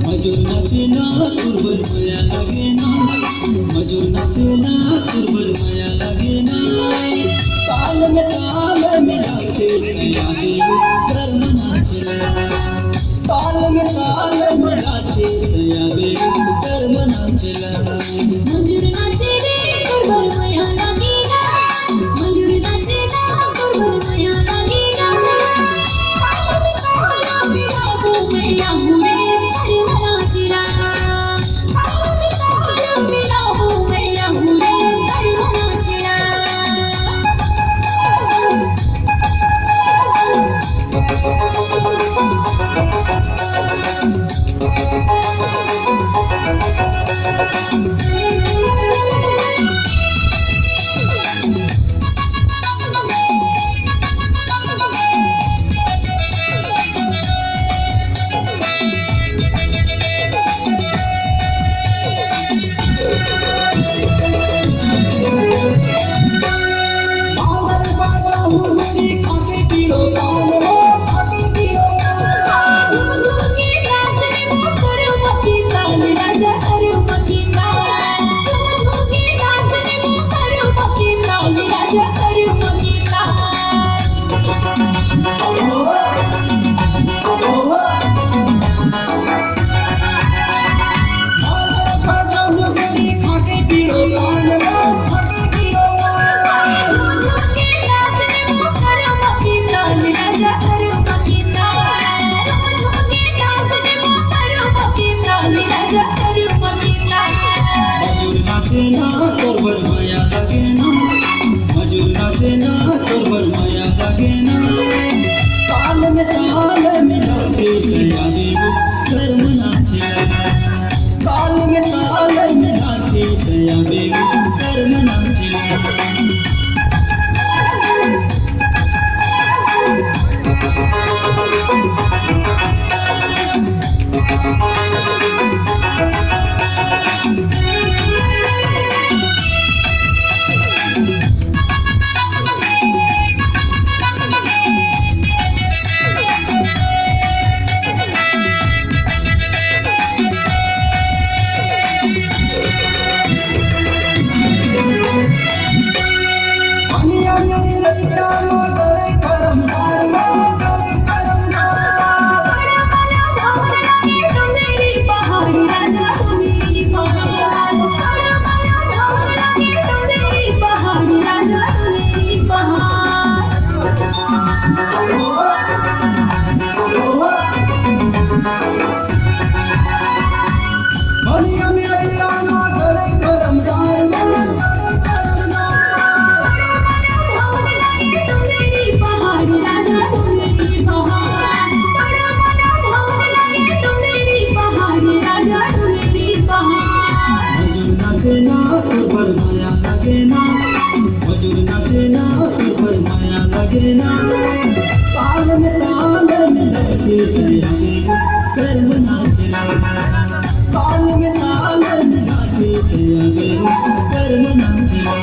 मजूर नाचेना तुरबर माया लागेना, मजूर नाचेना तुरबर माया लागेना। ताल मिलाके तैयारी कर्म नाचेना, ताल मिलाके तैयारी कर्म नाचेना। मजूर नाचे रे तुरबर माया लागेना, मजूर नाचेना तुरबर माया लागेना। ताल मिलाके मैया हुरे कर्म नाचेना, ताल मिलाके मैया हुरे कर्म नाचेना। मजूर नाचेना तुरबर माया लागेना, मजूर नाचेना तुरबर माया लागेना। ताल मिलाके तैयारी कर्म नाचेना, ताल मिलाके तैयारी कर्म नाचेना। तुरबर माया लागेना, मजूर नाचेना तुरबर माया लागेना। ताल मिलाके तैयारी कर्म नाचेना, ताल मिलाके तैयारी कर्म नाचेना।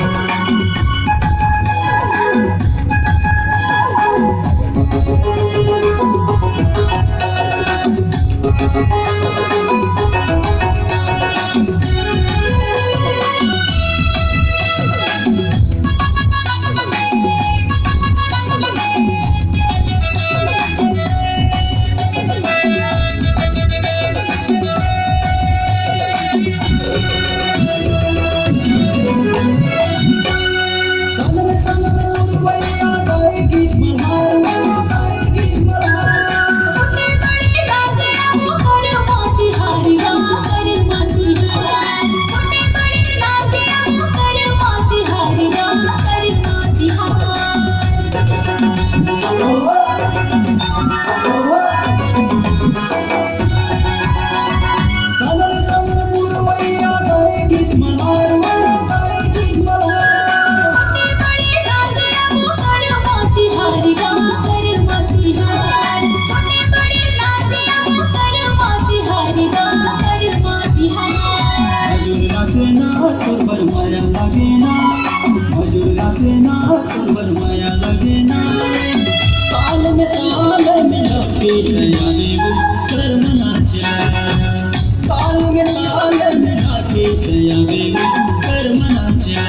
के तयावे कर मनाच्या ताल में ताल मिला के तयावे कर मनाच्या